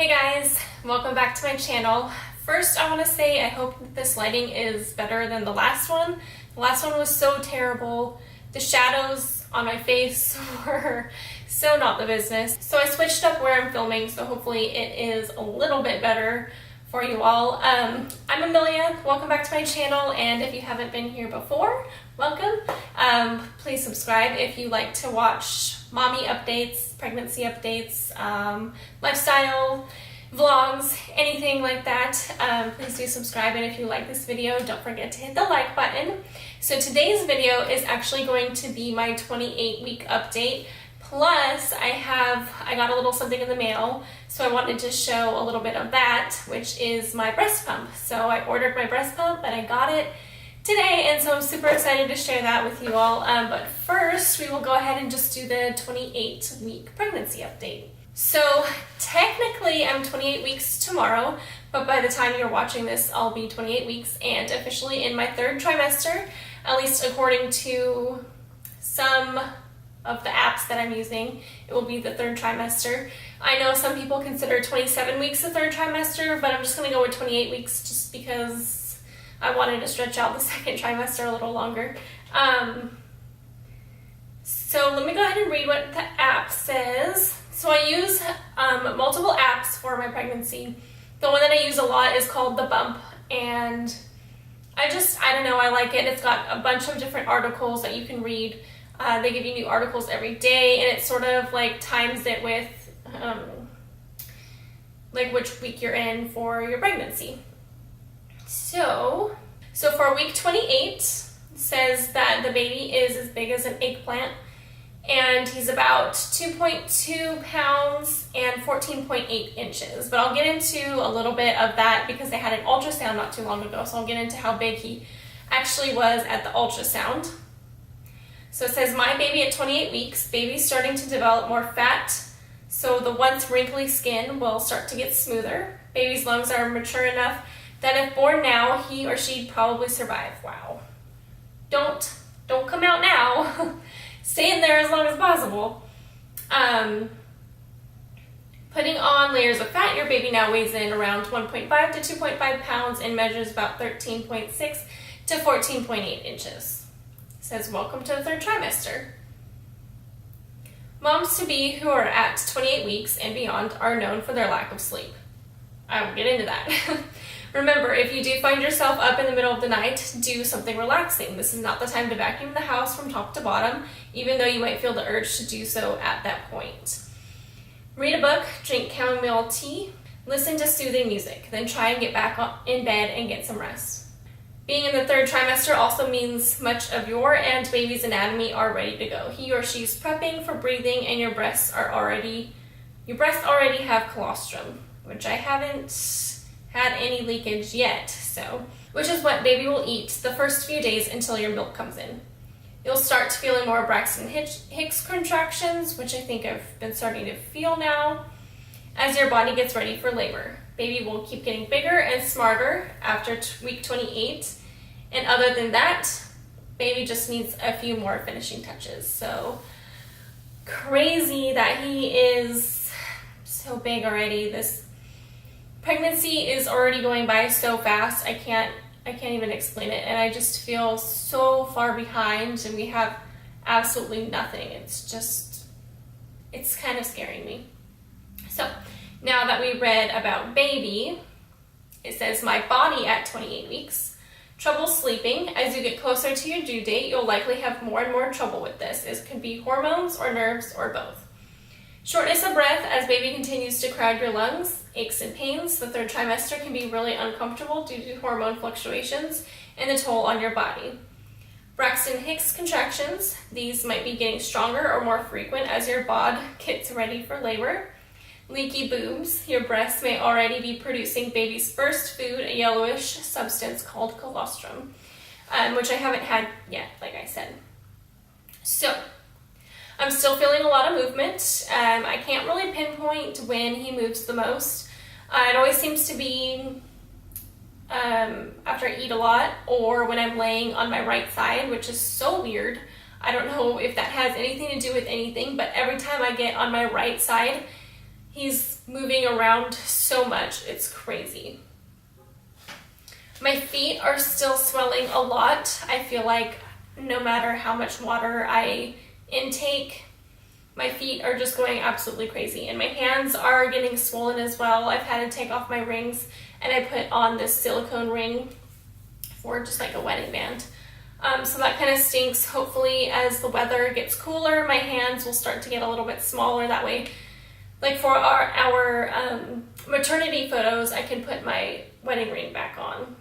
Hey guys, welcome back to my channel. First, I want to say I hope that this lighting is better than the last one. The last one was so terrible. The shadows on my face were so not the business. So I switched up where I'm filming, so hopefully it is a little bit better for you all. I'm Amelia, welcome back to my channel, and if you haven't been here before, welcome. Please subscribe if you like to watch mommy updates, pregnancy updates, lifestyle vlogs, anything like that. Please do subscribe, and if you like this video, don't forget to hit the like button. So today's video is actually going to be my 28-week update. Plus, I got a little something in the mail, so I wanted to show a little bit of that, which is my breast pump. So I ordered my breast pump and I got it today, and so I'm super excited to share that with you all. But first, we will go ahead and just do the 28-week pregnancy update. So technically, I'm 28 weeks tomorrow, but by the time you're watching this, I'll be 28 weeks and officially in my third trimester, at least according to some of the apps that I'm using. It will be the third trimester. I know some people consider 27 weeks the third trimester, but I'm just going to go with 28 weeks just because I wanted to stretch out the second trimester a little longer. So let me go ahead and read what the app says. So I use multiple apps for my pregnancy. The one that I use a lot is called The Bump, and I don't know, I like it. It's got a bunch of different articles that you can read. They give you new articles every day, and it sort of like times it with like which week you're in for your pregnancy. So for week 28, it says that the baby is as big as an eggplant, and he's about 2.2 pounds and 14.8 inches. But I'll get into a little bit of that because they had an ultrasound not too long ago, so I'll get into how big he actually was at the ultrasound. So it says, my baby at 28 weeks, baby's starting to develop more fat, so the once wrinkly skin will start to get smoother. Baby's lungs are mature enough that if born now, he or she'd probably survive. Wow. Don't come out now. Stay in there as long as possible. Putting on layers of fat, your baby now weighs in around 1.5 to 2.5 pounds and measures about 13.6 to 14.8 inches. Says, welcome to the third trimester. Moms-to-be who are at 28 weeks and beyond are known for their lack of sleep. I will get into that. Remember, if you do find yourself up in the middle of the night, do something relaxing. This is not the time to vacuum the house from top to bottom, even though you might feel the urge to do so at that point. Read a book, drink chamomile tea, listen to soothing music, then try and get back in bed and get some rest. Being in the third trimester also means much of your and baby's anatomy are ready to go. He or she's prepping for breathing, and your breasts already have colostrum, which I haven't had any leakage yet, which is what baby will eat the first few days until your milk comes in. You'll start feeling more Braxton Hicks contractions, which I think I've been starting to feel now, as your body gets ready for labor. Baby will keep getting bigger and smarter after week 28. And other than that, baby just needs a few more finishing touches. So crazy that he is so big already. This pregnancy is already going by so fast. I can't even explain it. And I just feel so far behind, and we have absolutely nothing. It's kind of scaring me. So now that we read about baby, it says, my body at 28 weeks. Trouble sleeping. As you get closer to your due date, you'll likely have more and more trouble with this. It could be hormones or nerves or both. Shortness of breath as baby continues to crowd your lungs. Aches and pains. The third trimester can be really uncomfortable due to hormone fluctuations and the toll on your body. Braxton Hicks contractions. These might be getting stronger or more frequent as your bod gets ready for labor. Leaky boobs. Your breasts may already be producing baby's first food, a yellowish substance called colostrum, which I haven't had yet, like I said. So, I'm still feeling a lot of movement. I can't really pinpoint when he moves the most. It always seems to be after I eat a lot, or when I'm laying on my right side, which is so weird. I don't know if that has anything to do with anything, but every time I get on my right side, he He's moving around so much, it's crazy. My feet are still swelling a lot. I feel like no matter how much water I intake, my feet are just going absolutely crazy. And my hands are getting swollen as well. I've had to take off my rings, and I put on this silicone ring for just like a wedding band. So that kind of stinks. Hopefully as the weather gets cooler, my hands will start to get a little bit smaller. That way, like for our maternity photos, I can put my wedding ring back on.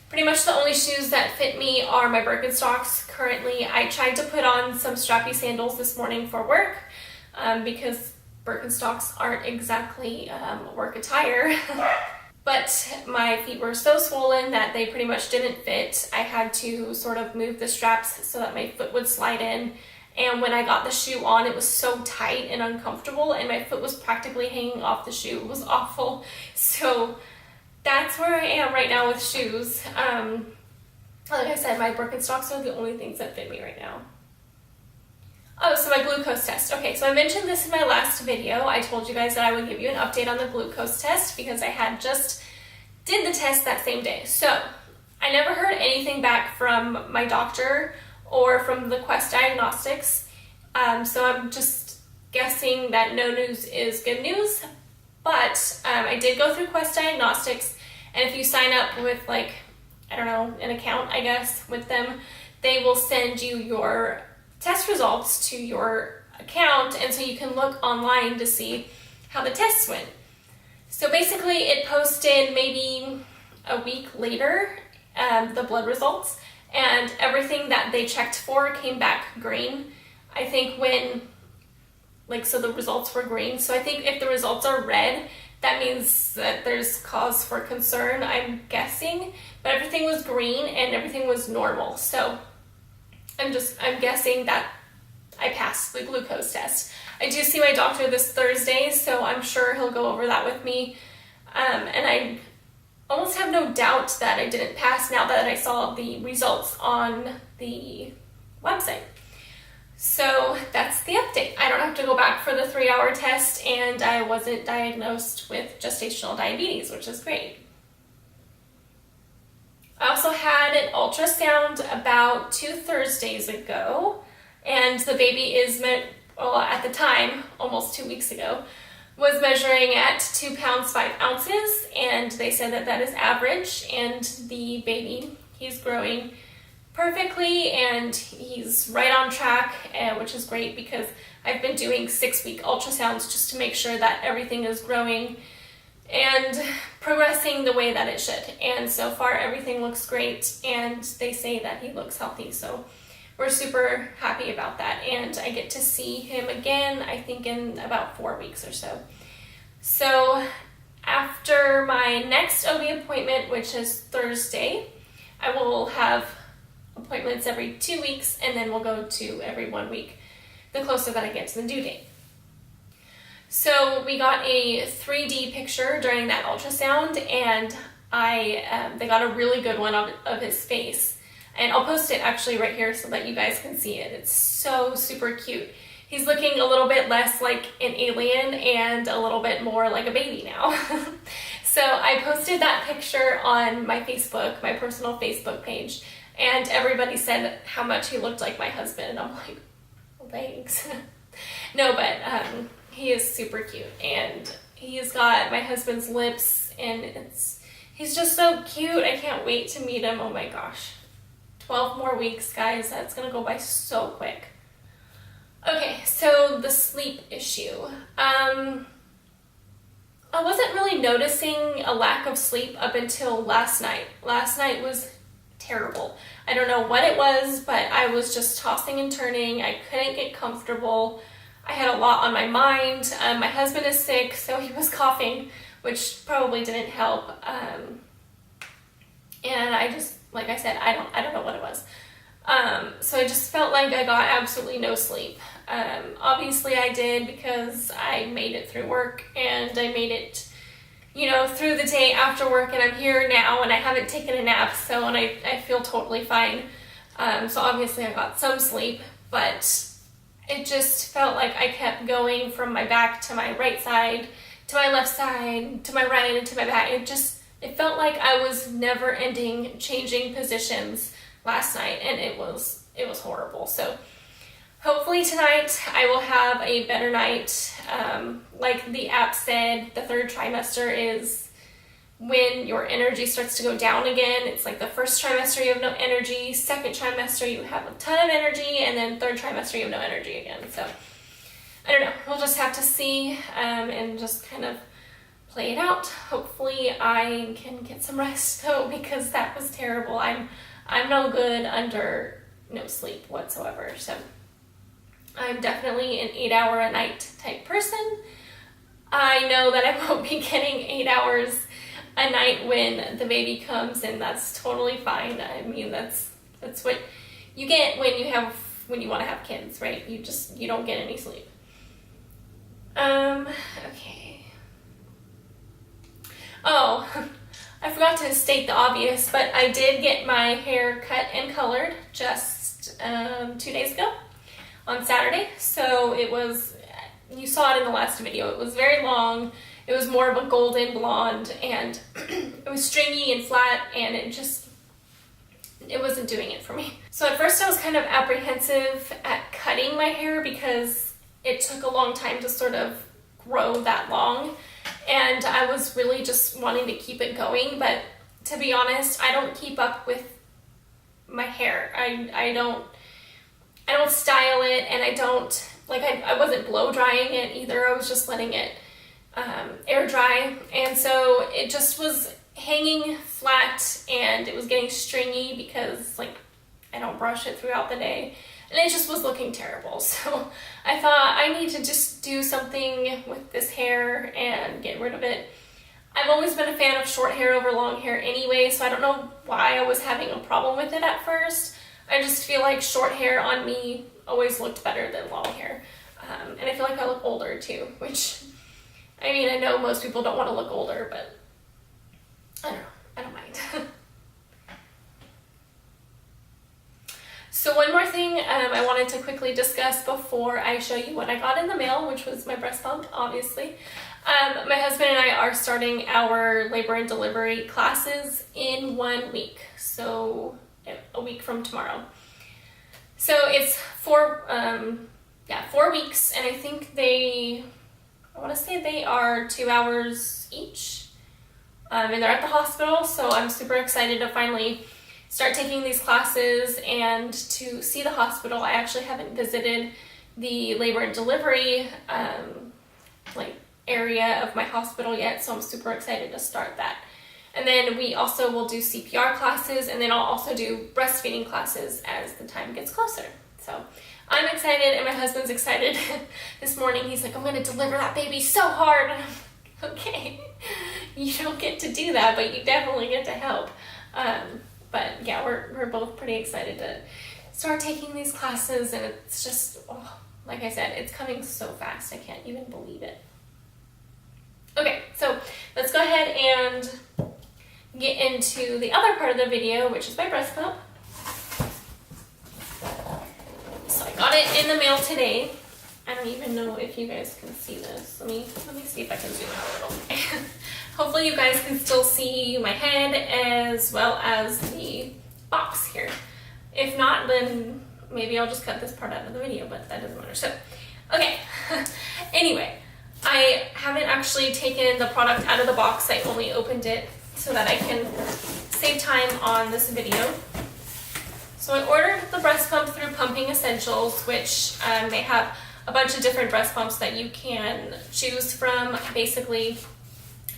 Pretty much the only shoes that fit me are my Birkenstocks currently. I tried to put on some strappy sandals this morning for work because Birkenstocks aren't exactly work attire. But my feet were so swollen that they pretty much didn't fit. I had to sort of move the straps so that my foot would slide in. And when I got the shoe on, it was so tight and uncomfortable, and my foot was practically hanging off the shoe. It was awful. So that's where I am right now with shoes. Like I said, my Birkenstocks are the only things that fit me right now. Oh, so my glucose test. Okay, so I mentioned this in my last video. I told you guys that I would give you an update on the glucose test because I had just did the test that same day. So I never heard anything back from my doctor or from the Quest Diagnostics. So I'm just guessing that no news is good news. But I did go through Quest Diagnostics, and if you sign up with, like, I don't know, an account, I guess, with them, they will send you your test results to your account, and so you can look online to see how the tests went. So basically it posted maybe a week later, the blood results, and everything that they checked for came back green. I think so the results were green. So I think if the results are red, that means that there's cause for concern, I'm guessing. But everything was green and everything was normal. So I'm guessing that I passed the glucose test. I do see my doctor this Thursday, so I'm sure he'll go over that with me. And I almost have no doubt that I didn't pass now that I saw the results on the website. So that's the update. I don't have to go back for the 3-hour test, and I wasn't diagnosed with gestational diabetes, which is great. I also had an ultrasound about 2 Thursdays ago, and the baby at the time, almost 2 weeks ago, was measuring at 2 pounds 5 ounces, and they said that that is average, and the baby, he's growing perfectly, and he's right on track, which is great because I've been doing 6-week ultrasounds just to make sure that everything is growing and progressing the way that it should. And so far everything looks great, and they say that he looks healthy, so we're super happy about that. And I get to see him again, I think in about 4 weeks or so. So after my next OB appointment, which is Thursday, I will have appointments every 2 weeks, and then we'll go to every 1 week the closer that I get to the due date. So we got a 3D picture during that ultrasound, and they got a really good one of his face. And I'll post it actually right here so that you guys can see it. It's so super cute. He's looking a little bit less like an alien and a little bit more like a baby now. So I posted that picture on my Facebook, my personal Facebook page, and everybody said how much he looked like my husband. I'm like, well, thanks. No, but he is super cute, and he's got my husband's lips, and he's just so cute. I can't wait to meet him. Oh my gosh. 12 more weeks, guys. That's gonna go by so quick. Okay, so the sleep issue. I wasn't really noticing a lack of sleep up until last night. Last night was terrible. I don't know what it was, but I was just tossing and turning. I couldn't get comfortable. I had a lot on my mind. My husband is sick, so he was coughing, which probably didn't help. And I just, like I said, I don't know what it was. So I just felt like I got absolutely no sleep. Obviously I did because I made it through work, and I made it, through the day after work, and I'm here now, and I haven't taken a nap, and I feel totally fine. So obviously I got some sleep, but it just felt like I kept going from my back to my right side, to my left side, to my right, and to my back. It felt like I was never ending changing positions last night, and it was horrible. So hopefully tonight I will have a better night. Like the app said, the third trimester is when your energy starts to go down again. It's like the first trimester you have no energy, second trimester you have a ton of energy, and then third trimester you have no energy again. So I don't know, we'll just have to see and just kind of play it out. Hopefully I can get some rest though, because that was terrible. I'm no good under no sleep whatsoever. So I'm definitely an 8-hour a night type person. I know that I won't be getting 8 hours a night when the baby comes, and that's totally fine. I mean, that's what you get when you want to have kids, right? You don't get any sleep. Okay. Oh, I forgot to state the obvious, but I did get my hair cut and colored just 2 days ago on Saturday. So it was, you saw it in the last video, it was very long. It was more of a golden blonde, and it was stringy and flat, and it wasn't doing it for me. So at first I was kind of apprehensive at cutting my hair because it took a long time to sort of grow that long, and I was really just wanting to keep it going. But to be honest, I don't keep up with my hair. I don't style it, and I wasn't blow drying it either. I was just letting it air dry, and so it just was hanging flat, and it was getting stringy because like I don't brush it throughout the day, and it just was looking terrible. So I thought I need to just do something with this hair and get rid of it. I've always been a fan of short hair over long hair anyway, so I don't know why I was having a problem with it at first. I just feel like short hair on me always looked better than long hair, and I feel like I look older too, which, I mean, I know most people don't want to look older, but I don't know, I don't mind. So one more thing I wanted to quickly discuss before I show you what I got in the mail, which was my breast pump, obviously. My husband and I are starting our labor and delivery classes in 1 week, so a week from tomorrow. So it's 4 weeks, and I think I want to say they are 2 hours each, and they're at the hospital, so I'm super excited to finally start taking these classes and to see the hospital. I actually haven't visited the labor and delivery area of my hospital yet, so I'm super excited to start that. And then we also will do CPR classes, and then I'll also do breastfeeding classes as the time gets closer. So I'm excited, and my husband's excited. This morning he's like, I'm going to deliver that baby so hard. And I'm like, okay, you don't get to do that, but you definitely get to help. But yeah, we're both pretty excited to start taking these classes, and it's just, like I said, it's coming so fast. I can't even believe it. Okay, so let's go ahead and get into the other part of the video, which is my breast pump. So I got it in the mail today. I don't even know if you guys can see this. Let me see if I can zoom out a little. Hopefully you guys can still see my head as well as the box here. If not, then maybe I'll just cut this part out of the video, but that doesn't matter. So, okay. Anyway, I haven't actually taken the product out of the box. I only opened it so that I can save time on this video. So I ordered the breast pump through Pumping Essentials, which they have a bunch of different breast pumps that you can choose from. Basically,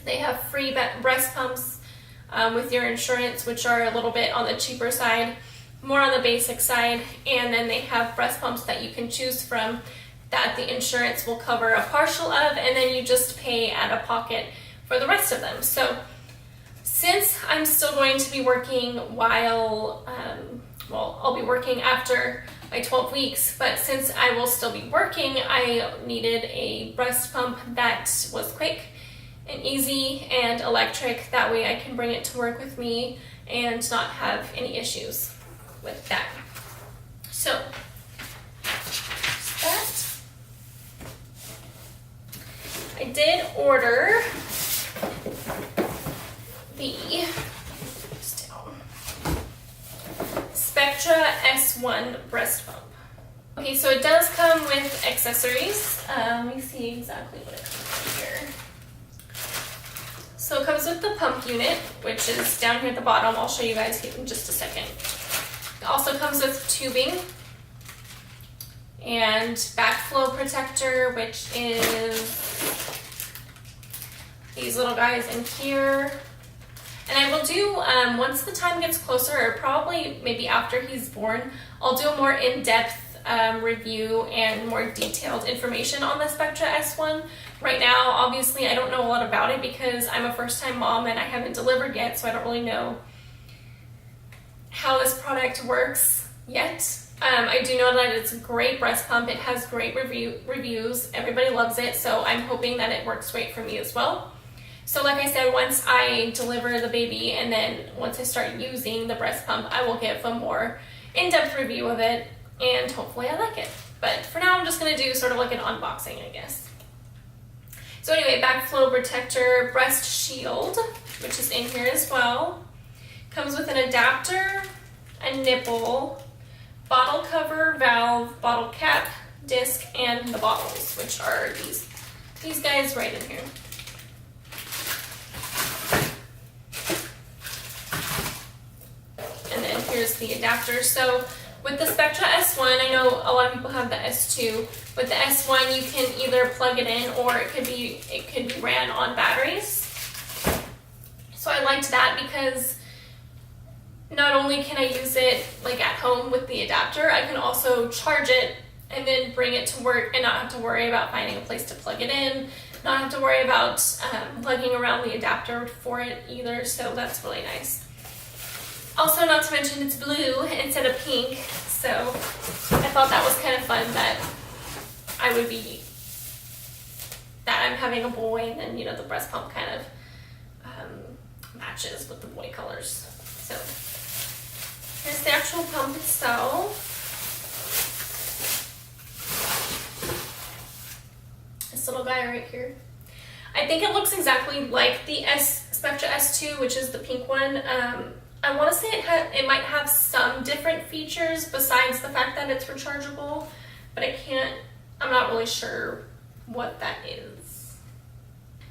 they have free breast pumps with your insurance, which are a little bit on the cheaper side, more on the basic side, and then they have breast pumps that you can choose from that the insurance will cover a partial of, and then you just pay out of pocket for the rest of them. So since I'm still going to be working while, I'll be working after my 12 weeks, but since I will still be working, I needed a breast pump that was quick and easy and electric. That way I can bring it to work with me and not have any issues with that. So that I did order the SPECTRA S1 breast pump. Okay, so it does come with accessories. Let me see exactly what it comes with here. So it comes with the pump unit, which is down here at the bottom. I'll show you guys in just a second. It also comes with tubing and backflow protector, which is these little guys in here. And I will do, once the time gets closer, or probably maybe after he's born, I'll do a more in-depth review and more detailed information on the SPECTRA S1. Right now, obviously, I don't know a lot about it because I'm a first-time mom and I haven't delivered yet, so I don't really know how this product works yet. I do know that it's a great breast pump. It has great reviews. Everybody loves it, so I'm hoping that it works great for me as well. So like I said, once I deliver the baby and then once I start using the breast pump, I will give a more in-depth review of it and hopefully I like it. But for now, I'm just going to do sort of like an unboxing, I guess. So anyway, backflow protector, breast shield, which is in here as well. Comes with an adapter, a nipple, bottle cover, valve, bottle cap, disc, and the bottles, which are these guys right in here. And then here's the adapter. So with the SPECTRA S1, I know a lot of people have the S2. With the S1, you can either plug it in or it could be ran on batteries. So I liked that because not only can I use it like at home with the adapter, I can also charge it and then bring it to work and not have to worry about finding a place to plug it in, not have to worry about lugging around the adapter for it either, so that's really nice. Also, not to mention it's blue instead of pink, so I thought that was kind of fun that I'm having a boy and then, you know, the breast pump kind of matches with the boy colors. So here's the actual pump itself. This little guy right here. I think it looks exactly like the SPECTRA S2, which is the pink one. I want to say it might have some different features besides the fact that it's rechargeable, but I'm not really sure what that is.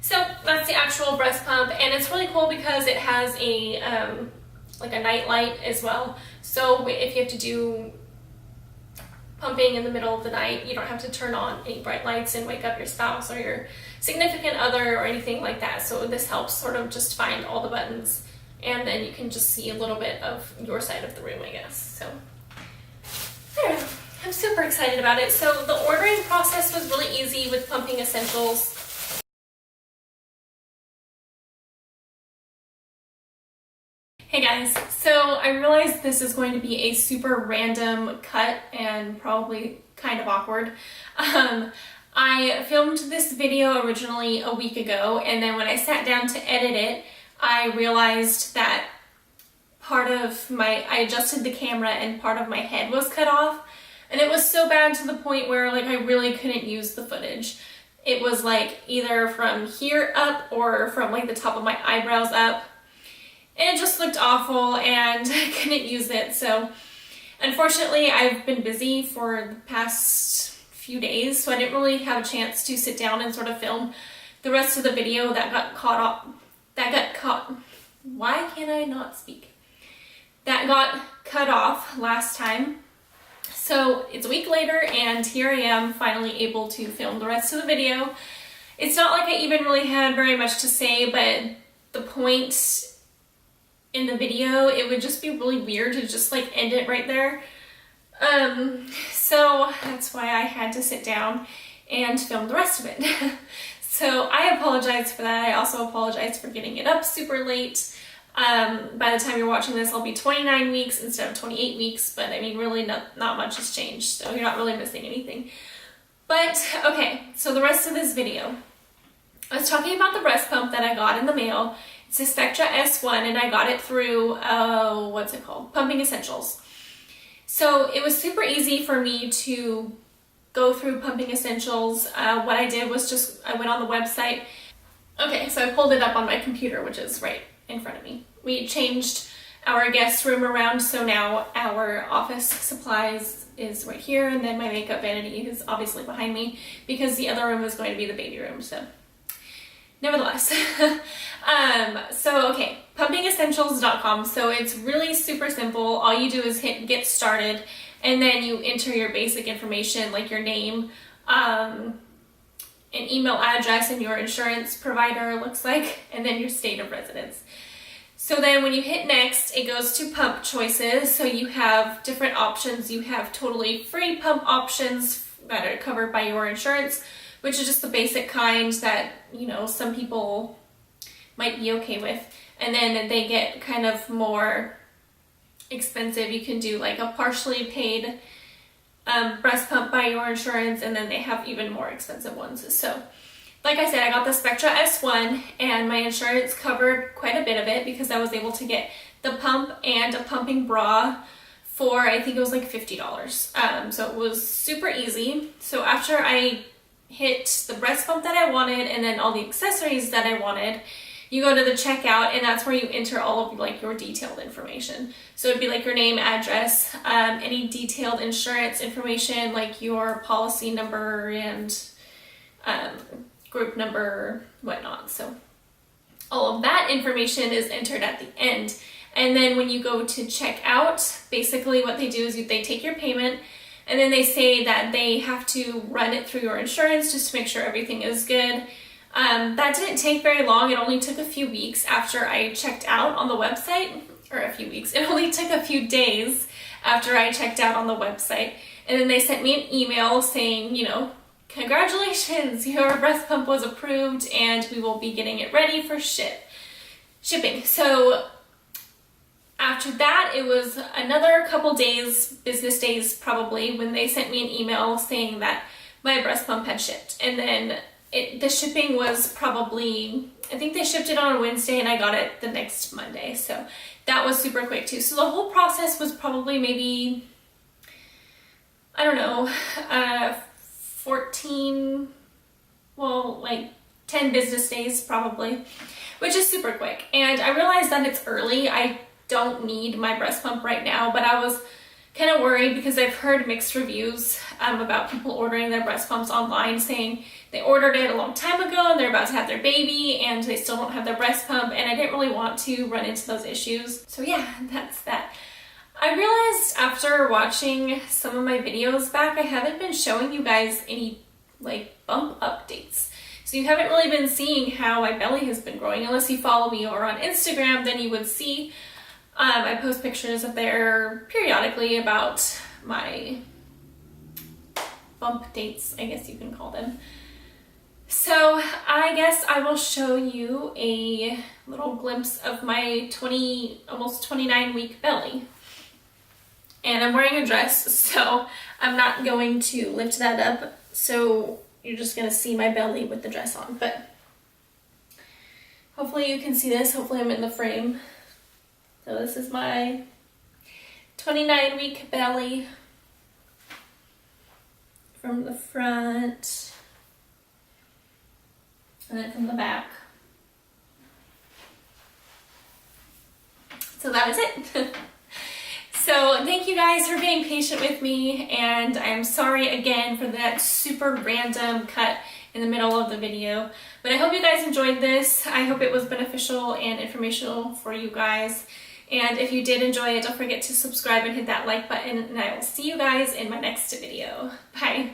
So that's the actual breast pump, and it's really cool because it has a like a night light as well. So if you have to do pumping in the middle of the night, you don't have to turn on any bright lights and wake up your spouse or your significant other or anything like that. So this helps sort of just find all the buttons, and then you can just see a little bit of your side of the room, I guess. So I don't know. I'm super excited about it. So the ordering process was really easy with Pumping Essentials. Hey guys, so I realized this is going to be a super random cut and probably kind of awkward. I filmed this video originally a week ago, and then when I sat down to edit it, I realized that I adjusted the camera and part of my head was cut off, and it was so bad to the point where like I really couldn't use the footage. It was like either from here up or from like the top of my eyebrows up. And it just looked awful and I couldn't use it. So unfortunately, I've been busy for the past few days, so I didn't really have a chance to sit down and sort of film the rest of the video that got why can't I not speak? That got cut off last time. So it's a week later and here I am finally able to film the rest of the video. It's not like I even really had very much to say, but the point in the video, it would just be really weird to just like end it right there. So that's why I had to sit down and film the rest of it. So I apologize for that. I also apologize for getting it up super late. By the time you're watching this, I'll be 29 weeks instead of 28 weeks, but I mean, really not much has changed, so you're not really missing anything. But okay, so the rest of this video, I was talking about the breast pump that I got in the mail. It's a SPECTRA S1 and I got it through, Pumping Essentials. So it was super easy for me to go through pumping essentials. What I did was I went on the website. Okay, so I pulled it up on my computer, which is right in front of me. We changed our guest room around, so now our office supplies is right here, and then my makeup vanity is obviously behind me because the other room is going to be the baby room, so nevertheless. Okay, pumpingessentials.com. So it's really super simple. All you do is hit get started, and then you enter your basic information like your name, an email address, and your insurance provider looks like, and then your state of residence. So then when you hit next, it goes to pump choices. So you have different options. You have totally free pump options that are covered by your insurance, which is just the basic kind that, you know, some people might be okay with. And then they get kind of more expensive. You can do like a partially paid breast pump by your insurance, and then they have even more expensive ones. So like I said, I got the Spectra S1, and my insurance covered quite a bit of it because I was able to get the pump and a pumping bra for, I think it was like $50. So it was super easy. So after I hit the breast pump that I wanted and then all the accessories that I wanted, you go to the checkout, and that's where you enter all of like your detailed information. So it'd be like your name, address, any detailed insurance information like your policy number and group number, whatnot. So all of that information is entered at the end. And then when you go to check out, basically what they do is they take your payment, and then they say that they have to run it through your insurance just to make sure everything is good. That didn't take very long. It only took a few weeks after I checked out on the website, or a few weeks. It only took a few days after I checked out on the website. And then they sent me an email saying, you know, congratulations, your breast pump was approved and we will be getting it ready for shipping. So after that, it was another couple days, business days probably, when they sent me an email saying that my breast pump had shipped. And then the shipping was probably, I think they shipped it on a Wednesday and I got it the next Monday. So that was super quick too. So the whole process was probably maybe, I don't know, 10 business days probably, which is super quick. And I realized that it's early. I don't need my breast pump right now, but I was kind of worried because I've heard mixed reviews about people ordering their breast pumps online, saying they ordered it a long time ago and they're about to have their baby and they still don't have their breast pump, and I didn't really want to run into those issues. So yeah, that's that. I realized after watching some of my videos back, I haven't been showing you guys any like bump updates. So you haven't really been seeing how my belly has been growing. Unless you follow me over on Instagram, then you would see I post pictures up there periodically about my bump dates, I guess you can call them. So I guess I will show you a little glimpse of my almost 29 week belly. And I'm wearing a dress, so I'm not going to lift that up. So you're just gonna see my belly with the dress on, but hopefully you can see this. Hopefully I'm in the frame. So this is my 29 week belly from the front and then from the back. So that was it. So thank you guys for being patient with me, and I'm sorry again for that super random cut in the middle of the video. But I hope you guys enjoyed this. I hope it was beneficial and informational for you guys. And if you did enjoy it, don't forget to subscribe and hit that like button, and I will see you guys in my next video. Bye.